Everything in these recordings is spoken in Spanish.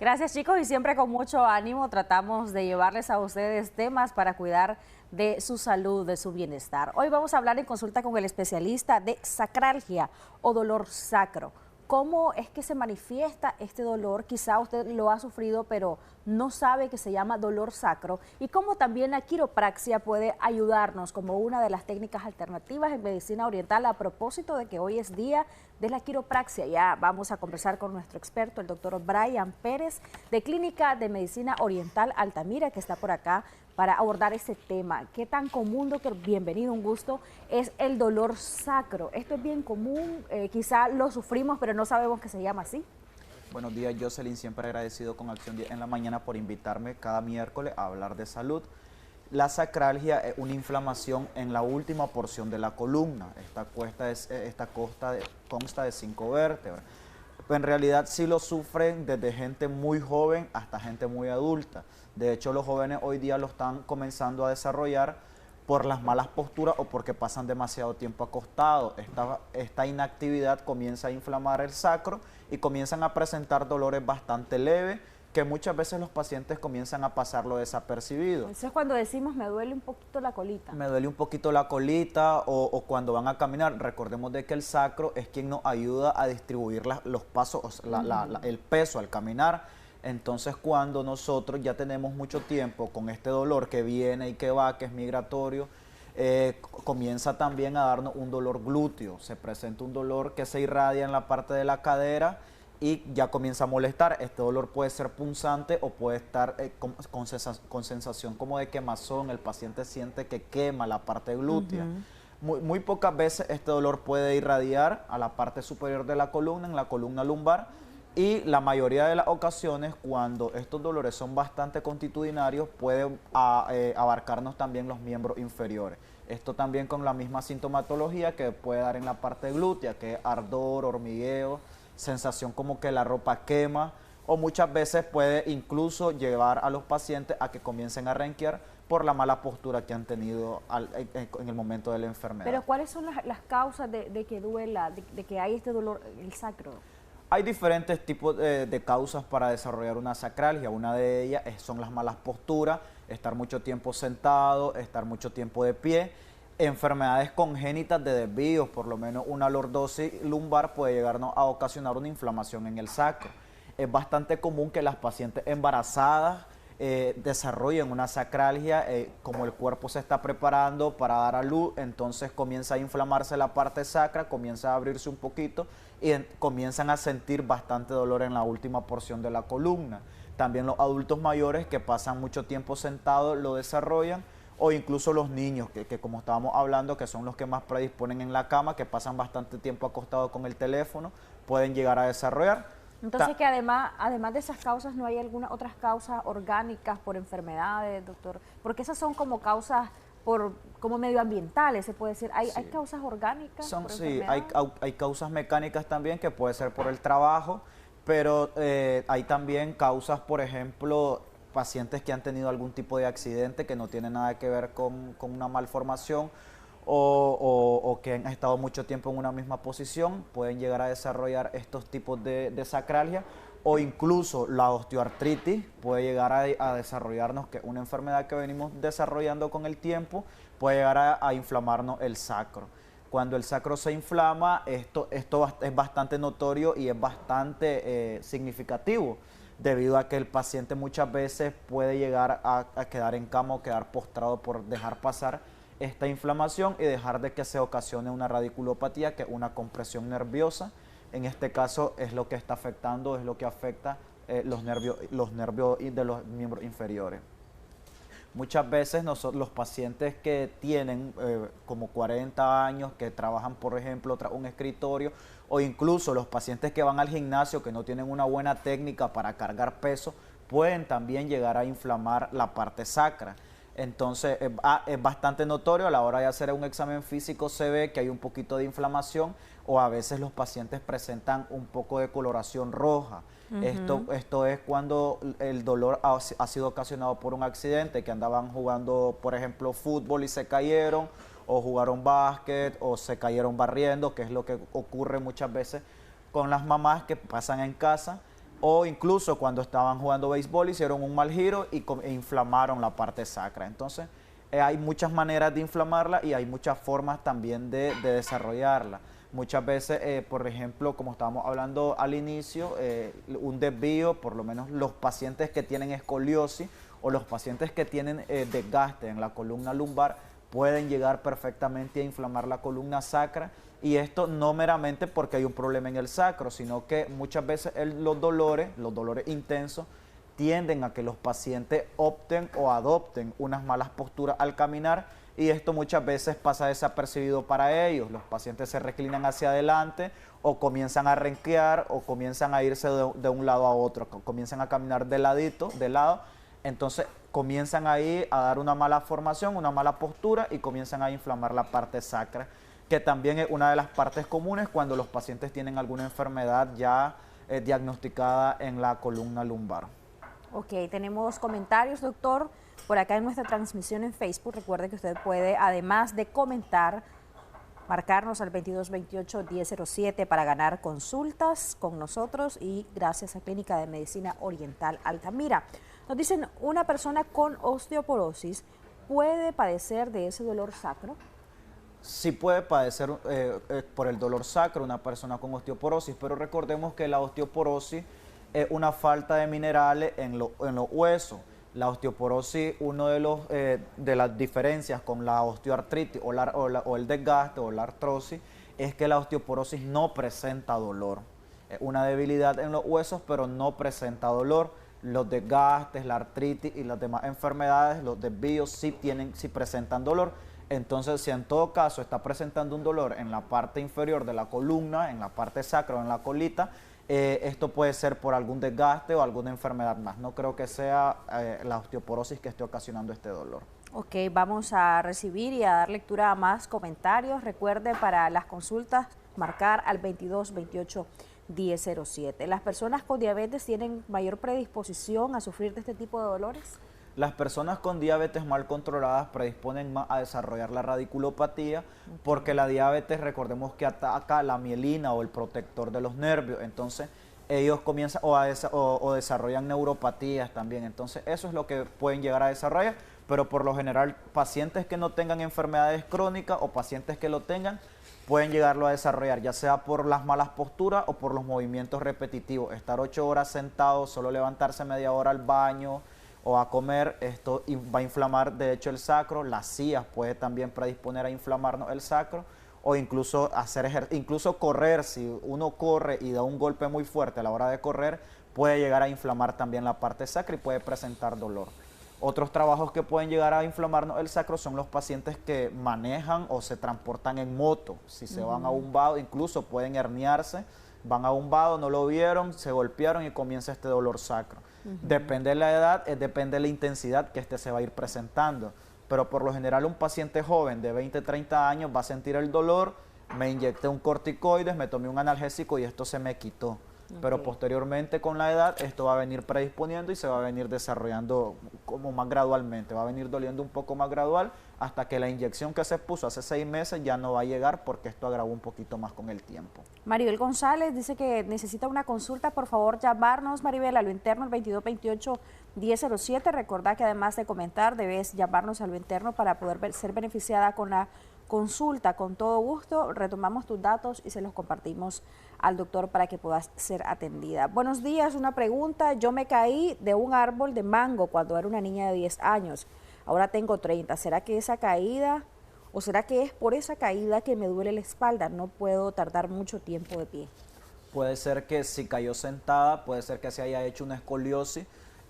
Gracias, chicos, y siempre con mucho ánimo tratamos de llevarles a ustedes temas para cuidar de su salud, de su bienestar. Hoy vamos a hablar en consulta con el especialista de sacralgia o dolor sacro. ¿Cómo es que se manifiesta este dolor? Quizá usted lo ha sufrido, pero no sabe que se llama dolor sacro. Y cómo también la quiropraxia puede ayudarnos como una de las técnicas alternativas en medicina oriental, a propósito de que hoy es día de la quiropraxia. Ya vamos a conversar con nuestro experto, el doctor Brian Pérez, de Clínica de Medicina Oriental Altamira, que está por acá para abordar este tema. ¿Qué tan común, doctor? Bienvenido, un gusto. Es el dolor sacro. Esto es bien común, quizá lo sufrimos, pero no sabemos que se llama así. Buenos días, Jocelyn, siempre agradecido con Acción 10 en la mañana por invitarme cada miércoles a hablar de salud. La sacralgia es una inflamación en la última porción de la columna. Esta consta de 5 vértebras. En realidad sí lo sufren desde gente muy joven hasta gente muy adulta. De hecho, los jóvenes hoy día lo están comenzando a desarrollar por las malas posturas o porque pasan demasiado tiempo acostados. Esta inactividad comienza a inflamar el sacro y comienzan a presentar dolores bastante leves que muchas veces los pacientes comienzan a pasarlo desapercibido. Eso es cuando decimos me duele un poquito la colita. Me duele un poquito la colita o cuando van a caminar. Recordemos de que el sacro es quien nos ayuda a distribuir los pasos, el peso al caminar. Entonces cuando nosotros ya tenemos mucho tiempo con este dolor que viene y que va, que es migratorio, comienza también a darnos un dolor glúteo. Se presenta un dolor que se irradia en la parte de la cadera y ya comienza a molestar. Este dolor puede ser punzante o puede estar con sensación como de quemazón. El paciente siente que quema la parte glútea. Muy pocas veces este dolor puede irradiar a la parte superior de la columna, en la columna lumbar, y la mayoría de las ocasiones, cuando estos dolores son bastante constitucionarios, pueden abarcarnos también los miembros inferiores. Esto también con la misma sintomatología que puede dar en la parte glútea, que es ardor, hormigueo, sensación como que la ropa quema, o muchas veces puede incluso llevar a los pacientes a que comiencen a renquear por la mala postura que han tenido en el momento de la enfermedad. Pero ¿cuáles son las causas de que duela, de que hay este dolor, el sacro? Hay diferentes tipos de causas para desarrollar una sacralgia. Una de ellas son las malas posturas, estar mucho tiempo sentado, estar mucho tiempo de pie. Enfermedades congénitas de desvíos, por lo menos una lordosis lumbar puede llegarnos a ocasionar una inflamación en el sacro. Es bastante común que las pacientes embarazadas desarrollen una sacralgia, como el cuerpo se está preparando para dar a luz, entonces comienza a inflamarse la parte sacra, comienza a abrirse un poquito y comienzan a sentir bastante dolor en la última porción de la columna. También los adultos mayores que pasan mucho tiempo sentados lo desarrollan, o incluso los niños que como estábamos hablando, que son los que más predisponen en la cama, que pasan bastante tiempo acostados con el teléfono, pueden llegar a desarrollar. Entonces, que además de esas causas, ¿no hay algunas otras causas orgánicas por enfermedades, doctor? Porque esas son como causas como medioambientales, se puede decir. ¿Hay causas orgánicas por enfermedades? Hay causas mecánicas también, que puede ser por el trabajo, pero hay también causas, por ejemplo, pacientes que han tenido algún tipo de accidente que no tiene nada que ver con una malformación, o que han estado mucho tiempo en una misma posición, pueden llegar a desarrollar estos tipos de sacralgia, o incluso la osteoartritis puede llegar a desarrollarnos, que es una enfermedad que venimos desarrollando con el tiempo, puede llegar a inflamarnos el sacro. Cuando el sacro se inflama, esto es bastante notorio y es bastante significativo, debido a que el paciente muchas veces puede llegar a quedar en cama o quedar postrado por dejar pasar esta inflamación y dejar de que se ocasione una radiculopatía, que es una compresión nerviosa. En este caso es lo que está afectando, es lo que afecta los nervios de los miembros inferiores. Muchas veces los pacientes que tienen como 40 años, que trabajan, por ejemplo, tras un escritorio, o incluso los pacientes que van al gimnasio, que no tienen una buena técnica para cargar peso, pueden también llegar a inflamar la parte sacra. Entonces es bastante notorio. A la hora de hacer un examen físico se ve que hay un poquito de inflamación, o a veces los pacientes presentan un poco de coloración roja. Esto es cuando el dolor ha sido ocasionado por un accidente, que andaban jugando, por ejemplo, fútbol y se cayeron, o jugaron básquet, o se cayeron barriendo, que es lo que ocurre muchas veces con las mamás que pasan en casa o incluso cuando estaban jugando béisbol hicieron un mal giro e inflamaron la parte sacra. Entonces, hay muchas maneras de inflamarla y hay muchas formas también de desarrollarla. Muchas veces, por ejemplo, como estábamos hablando al inicio, un desvío, por lo menos los pacientes que tienen escoliosis o los pacientes que tienen desgaste en la columna lumbar, pueden llegar perfectamente a inflamar la columna sacra, y esto no meramente porque hay un problema en el sacro, sino que muchas veces los dolores intensos, tienden a que los pacientes opten o adopten unas malas posturas al caminar, y esto muchas veces pasa desapercibido para ellos. Los pacientes se reclinan hacia adelante o comienzan a renquear o comienzan a irse de un lado a otro, comienzan a caminar de lado, entonces comienzan ahí a dar una mala formación, una mala postura, y comienzan a inflamar la parte sacra, que también es una de las partes comunes cuando los pacientes tienen alguna enfermedad ya diagnosticada en la columna lumbar. Ok, tenemos comentarios, doctor, por acá en nuestra transmisión en Facebook. Recuerde que usted puede, además de comentar, marcarnos al 2228-1007 para ganar consultas con nosotros y gracias a Clínica de Medicina Oriental Altamira. Nos dicen, ¿una persona con osteoporosis puede padecer de ese dolor sacro? Sí puede padecer por el dolor sacro una persona con osteoporosis, pero recordemos que la osteoporosis es una falta de minerales en los huesos. La osteoporosis, uno de las diferencias con la osteoartritis o el desgaste o la artrosis, es que la osteoporosis no presenta dolor. Es una debilidad en los huesos, pero no presenta dolor. Los desgastes, la artritis y las demás enfermedades, los desvíos sí presentan dolor. Entonces, si en todo caso está presentando un dolor en la parte inferior de la columna, en la parte sacra o en la colita, esto puede ser por algún desgaste o alguna enfermedad más. No creo que sea la osteoporosis que esté ocasionando este dolor. Ok, vamos a recibir y a dar lectura a más comentarios. Recuerde, para las consultas marcar al 2228-1007. ¿Las personas con diabetes tienen mayor predisposición a sufrir de este tipo de dolores? Las personas con diabetes mal controladas predisponen más a desarrollar la radiculopatía, porque la diabetes, recordemos que ataca la mielina o el protector de los nervios. Entonces ellos comienzan o desarrollan neuropatías también. Entonces eso es lo que pueden llegar a desarrollar, pero por lo general pacientes que no tengan enfermedades crónicas o pacientes que lo tengan pueden llegarlo a desarrollar, ya sea por las malas posturas o por los movimientos repetitivos. Estar 8 horas sentado, solo levantarse media hora al baño o a comer, esto va a inflamar de hecho el sacro. Las sillas puede también predisponer a inflamarnos el sacro, o incluso incluso correr. Si uno corre y da un golpe muy fuerte a la hora de correr, puede llegar a inflamar también la parte sacra y puede presentar dolor. Otros trabajos que pueden llegar a inflamarnos el sacro son los pacientes que manejan o se transportan en moto. Si se van a un vado, incluso pueden herniarse, van a un vado, no lo vieron, se golpearon y comienza este dolor sacro. Depende de la edad, depende de la intensidad que este se va a ir presentando. Pero por lo general un paciente joven de 20, 30 años va a sentir el dolor, me inyecté un corticoides, me tomé un analgésico y esto se me quitó. Pero posteriormente con la edad esto va a venir predisponiendo y se va a venir desarrollando como más gradualmente, va a venir doliendo un poco más gradual hasta que la inyección que se puso hace 6 meses ya no va a llegar, porque esto agravó un poquito más con el tiempo. Maribel González dice que necesita una consulta. Por favor, llamarnos, Maribel, a lo interno al 2228-1007. Recordá que además de comentar debes llamarnos a lo interno para poder ser beneficiada con la consulta. Con todo gusto retomamos tus datos y se los compartimos al doctor para que puedas ser atendida. Buenos días, una pregunta. Yo me caí de un árbol de mango cuando era una niña de 10 años. Ahora tengo 30. ¿Será que esa caída o será que es por esa caída que me duele la espalda? No puedo tardar mucho tiempo de pie. Puede ser que si cayó sentada, puede ser que se haya hecho una escoliosis.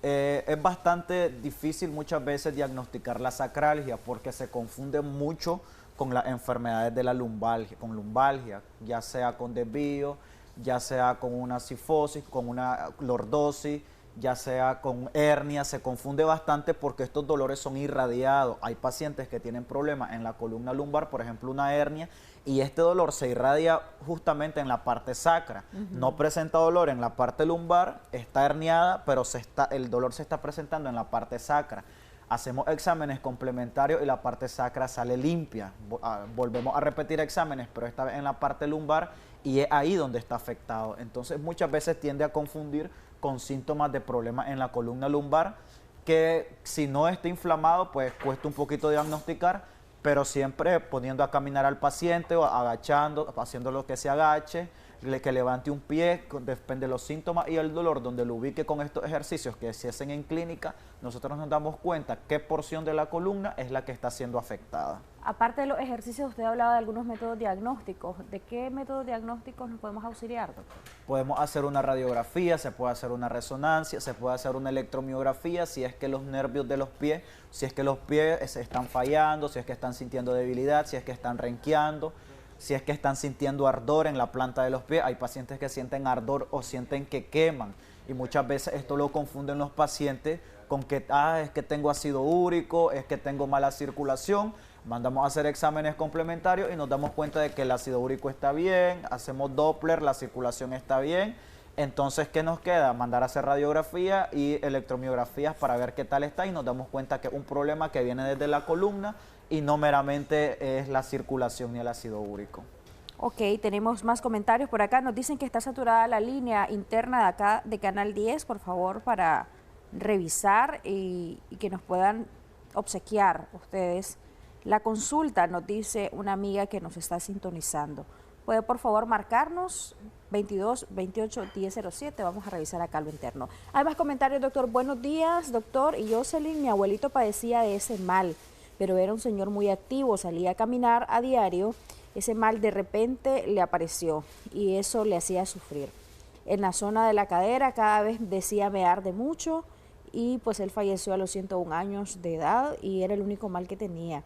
Es bastante difícil muchas veces diagnosticar la sacralgia porque se confunde mucho con las enfermedades de la lumbalgia, ya sea con desvío, ya sea con una cifosis, con una lordosis, ya sea con hernia. Se confunde bastante porque estos dolores son irradiados. Hay pacientes que tienen problemas en la columna lumbar, por ejemplo una hernia, y este dolor se irradia justamente en la parte sacra. No presenta dolor en la parte lumbar, está herniada, pero el dolor se está presentando en la parte sacra. Hacemos exámenes complementarios y la parte sacra sale limpia. Volvemos a repetir exámenes, pero esta vez en la parte lumbar, y es ahí donde está afectado. Entonces muchas veces tiende a confundir con síntomas de problemas en la columna lumbar, que si no está inflamado, pues cuesta un poquito diagnosticar, pero siempre poniendo a caminar al paciente o agachando, haciendo lo que se agache, que levante un pie, depende de los síntomas y el dolor, donde lo ubique con estos ejercicios que se hacen en clínica, nosotros nos damos cuenta qué porción de la columna es la que está siendo afectada. Aparte de los ejercicios, usted hablaba de algunos métodos diagnósticos. ¿De qué métodos diagnósticos nos podemos auxiliar, doctor? Podemos hacer una radiografía, se puede hacer una resonancia, se puede hacer una electromiografía si es que los nervios de los pies, si es que los pies se están fallando, si es que están sintiendo debilidad, si es que están renqueando, si es que están sintiendo ardor en la planta de los pies. Hay pacientes que sienten ardor o sienten que queman y muchas veces esto lo confunden los pacientes con que es que tengo ácido úrico, es que tengo mala circulación. Mandamos a hacer exámenes complementarios y nos damos cuenta de que el ácido úrico está bien, hacemos Doppler, la circulación está bien. Entonces, ¿qué nos queda? Mandar a hacer radiografía y electromiografías para ver qué tal está y nos damos cuenta que es un problema que viene desde la columna y no meramente es la circulación ni el ácido úrico. Ok, tenemos más comentarios por acá. Nos dicen que está saturada la línea interna de acá de Canal 10, por favor, para revisar y que nos puedan obsequiar ustedes la consulta, nos dice una amiga que nos está sintonizando. ¿Puede por favor marcarnos? 22 28 1007, vamos a revisar acá lo interno. Hay más comentarios, doctor. Buenos días, doctor. Y Jocelyn, mi abuelito padecía de ese mal, pero era un señor muy activo, salía a caminar a diario. Ese mal de repente le apareció y eso le hacía sufrir. En la zona de la cadera cada vez decía me arde mucho y pues él falleció a los 101 años de edad y era el único mal que tenía.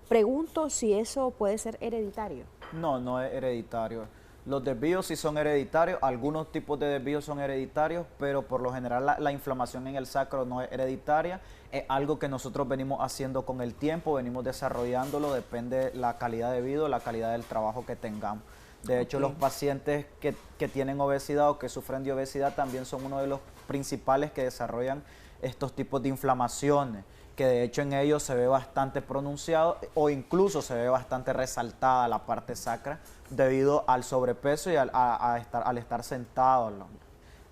Pregunto si eso puede ser hereditario. No, no es hereditario. Los desvíos sí son hereditarios, algunos tipos de desvíos son hereditarios, pero por lo general la inflamación en el sacro no es hereditaria, es algo que nosotros venimos haciendo con el tiempo, venimos desarrollándolo, depende la calidad de vida, la calidad del trabajo que tengamos. De hecho, los pacientes que tienen obesidad o que sufren de obesidad también son uno de los principales que desarrollan estos tipos de inflamaciones, que de hecho en ellos se ve bastante pronunciado o incluso se ve bastante resaltada la parte sacra debido al sobrepeso y al estar sentado.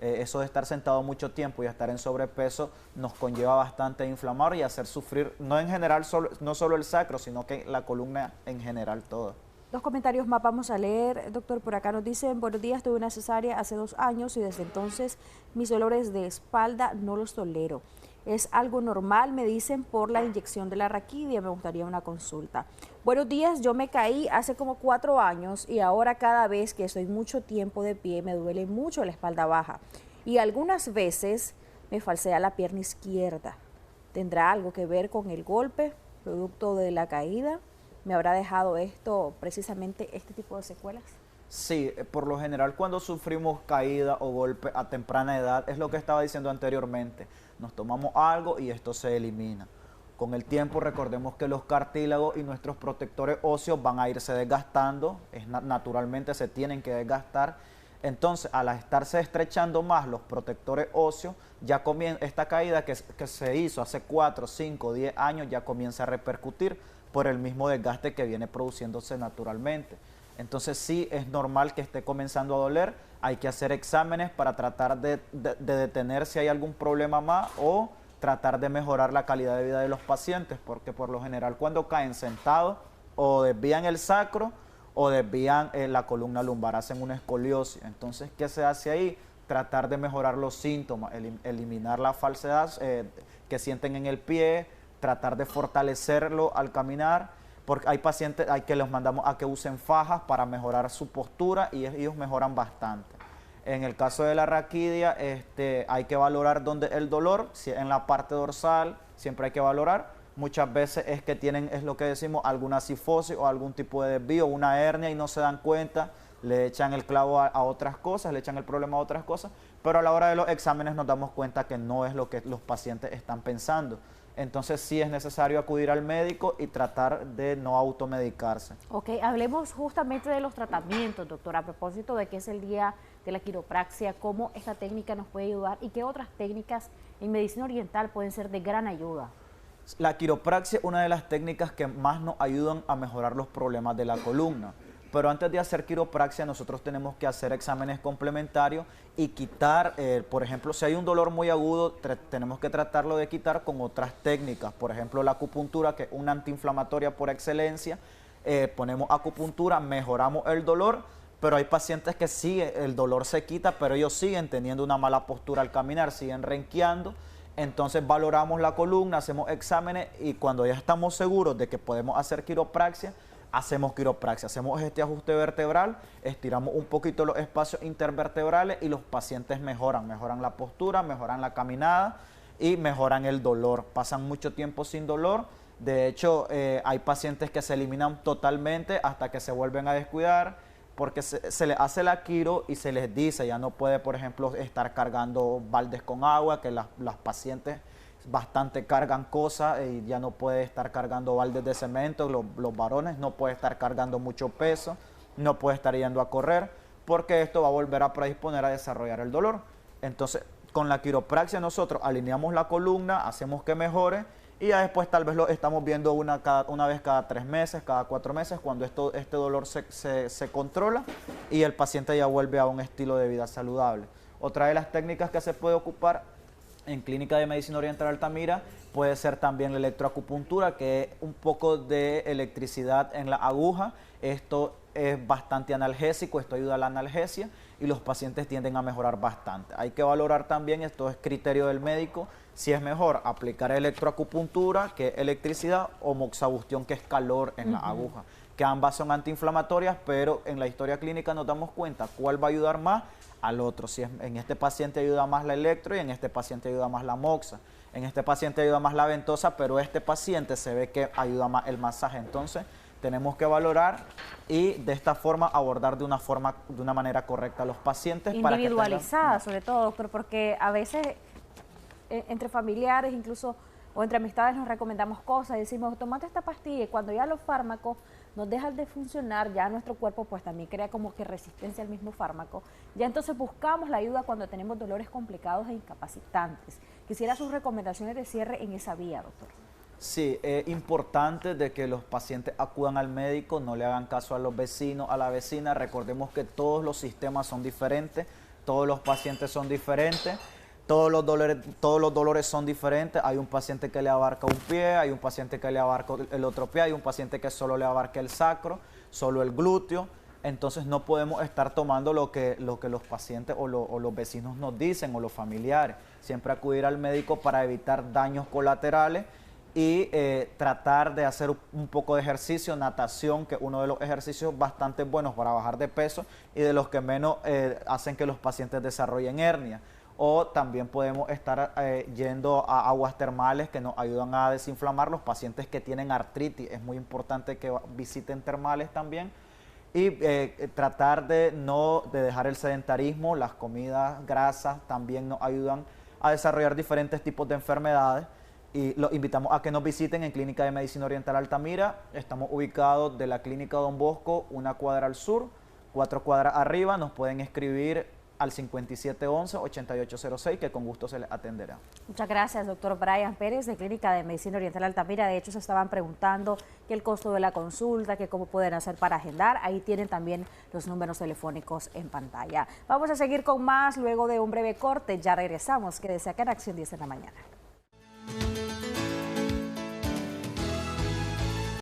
Eso de estar sentado mucho tiempo y estar en sobrepeso nos conlleva bastante a inflamar y a hacer sufrir, no en general, no solo el sacro, sino que la columna en general toda. Dos comentarios más vamos a leer, doctor. Por acá nos dicen, buenos días, tuve una cesárea hace 2 años y desde entonces mis dolores de espalda no los tolero. Es algo normal, me dicen, por la inyección de la raquidia. Me gustaría una consulta. Buenos días, yo me caí hace como 4 años y ahora cada vez que estoy mucho tiempo de pie me duele mucho la espalda baja. Y algunas veces me falsea la pierna izquierda. ¿Tendrá algo que ver con el golpe, producto de la caída? ¿Me habrá dejado esto, precisamente este tipo de secuelas? Sí, por lo general cuando sufrimos caída o golpe a temprana edad, es lo que estaba diciendo anteriormente, nos tomamos algo y esto se elimina. Con el tiempo recordemos que los cartílagos y nuestros protectores óseos van a irse desgastando, naturalmente se tienen que desgastar. Entonces, al estarse estrechando más los protectores óseos, ya comienza esta caída que se hizo hace 4, 5, 10 años, ya comienza a repercutir por el mismo desgaste que viene produciéndose naturalmente. Entonces sí es normal que esté comenzando a doler, hay que hacer exámenes para tratar de detener si hay algún problema más o tratar de mejorar la calidad de vida de los pacientes, porque por lo general cuando caen sentados o desvían el sacro o desvían la columna lumbar, hacen una escoliosis. Entonces, ¿qué se hace ahí? Tratar de mejorar los síntomas, eliminar la falsedad que sienten en el pie, tratar de fortalecerlo al caminar, porque hay pacientes que los mandamos a que usen fajas para mejorar su postura y ellos mejoran bastante. En el caso de la raquidia, hay que valorar dónde el dolor, si en la parte dorsal, siempre hay que valorar. Muchas veces es que tienen, es lo que decimos, alguna cifosis o algún tipo de desvío, una hernia y no se dan cuenta, le echan el clavo a otras cosas, le echan el problema a otras cosas, pero a la hora de los exámenes nos damos cuenta que no es lo que los pacientes están pensando. Entonces sí es necesario acudir al médico y tratar de no automedicarse. Ok, hablemos justamente de los tratamientos, doctor, a propósito de que es el día de la quiropraxia, cómo esta técnica nos puede ayudar y qué otras técnicas en medicina oriental pueden ser de gran ayuda. La quiropraxia es una de las técnicas que más nos ayudan a mejorar los problemas de la columna. pero antes de hacer quiropraxia nosotros tenemos que hacer exámenes complementarios y quitar, por ejemplo, si hay un dolor muy agudo, tenemos que tratarlo de quitar con otras técnicas, por ejemplo la acupuntura, que es una antiinflamatoria por excelencia. Ponemos acupuntura, mejoramos el dolor, pero hay pacientes que siguen, el dolor se quita, pero ellos siguen teniendo una mala postura al caminar, siguen renqueando. Entonces valoramos la columna, hacemos exámenes y cuando ya estamos seguros de que podemos hacer quiropraxia, hacemos quiropraxia, hacemos este ajuste vertebral, estiramos un poquito los espacios intervertebrales y los pacientes mejoran la postura, mejoran la caminada y mejoran el dolor. Pasan mucho tiempo sin dolor. De hecho, hay pacientes que se eliminan totalmente hasta que se vuelven a descuidar, porque se les hace la quiro y se les dice, ya no puede, por ejemplo, estar cargando baldes con agua, que las pacientes bastante cargan cosas y ya no puede estar cargando baldes de cemento, los varones no puede estar cargando mucho peso, no puede estar yendo a correr, porque esto va a volver a predisponer a desarrollar el dolor. Entonces, con la quiropraxia nosotros alineamos la columna, hacemos que mejore, y ya después tal vez lo estamos viendo una vez cada 3 meses, cada 4 meses, cuando este dolor se controla y el paciente ya vuelve a un estilo de vida saludable. Otra de las técnicas que se puede ocupar en Clínica de Medicina Oriental Altamira puede ser también la electroacupuntura, que es un poco de electricidad en la aguja. Esto es bastante analgésico, esto ayuda a la analgesia y los pacientes tienden a mejorar bastante. Hay que valorar también, esto es criterio del médico, si es mejor aplicar electroacupuntura, que es electricidad, o moxabustión, que es calor en la aguja, que ambas son antiinflamatorias, pero en la historia clínica nos damos cuenta cuál va a ayudar más al otro. Si es, en este paciente ayuda más la electro y en este paciente ayuda más la moxa. En este paciente ayuda más la ventosa, pero este paciente se ve que ayuda más el masaje. Entonces, tenemos que valorar y de esta forma abordar de una manera correcta a los pacientes. Individualizada, sobre todo, doctor, porque a veces entre familiares incluso o entre amistades nos recomendamos cosas y decimos, tomate esta pastilla, y cuando ya los fármacos nos dejan de funcionar, ya nuestro cuerpo pues también crea como que resistencia al mismo fármaco, ya entonces buscamos la ayuda cuando tenemos dolores complicados e incapacitantes. Quisiera sus recomendaciones de cierre en esa vía, doctor. Sí, es importante de que los pacientes acudan al médico, no le hagan caso a los vecinos, a la vecina. Recordemos que todos los sistemas son diferentes, todos los pacientes son diferentes. Todos los dolores son diferentes. Hay un paciente que le abarca un pie, hay un paciente que le abarca el otro pie, hay un paciente que solo le abarca el sacro, solo el glúteo. Entonces no podemos estar tomando lo que los pacientes o los vecinos nos dicen o los familiares. Siempre acudir al médico para evitar daños colaterales y tratar de hacer un poco de ejercicio, natación, que es uno de los ejercicios bastante buenos para bajar de peso y de los que menos hacen que los pacientes desarrollen hernia. O también podemos estar yendo a aguas termales que nos ayudan a desinflamar. Los pacientes que tienen artritis, es muy importante que visiten termales también. Y tratar de dejar el sedentarismo. Las comidas grasas también nos ayudan a desarrollar diferentes tipos de enfermedades. Y los invitamos a que nos visiten en Clínica de Medicina Oriental Altamira. Estamos ubicados de la Clínica Don Bosco, 1 cuadra al sur, 4 cuadras arriba. Nos pueden escribir al 5711-8806, que con gusto se les atenderá. Muchas gracias, doctor Brian Pérez, de Clínica de Medicina Oriental Altamira. De hecho, se estaban preguntando que el costo de la consulta, que cómo pueden hacer para agendar. Ahí tienen también los números telefónicos en pantalla. Vamos a seguir con más luego de un breve corte. Ya regresamos. Quédese acá en Acción 10 de la mañana.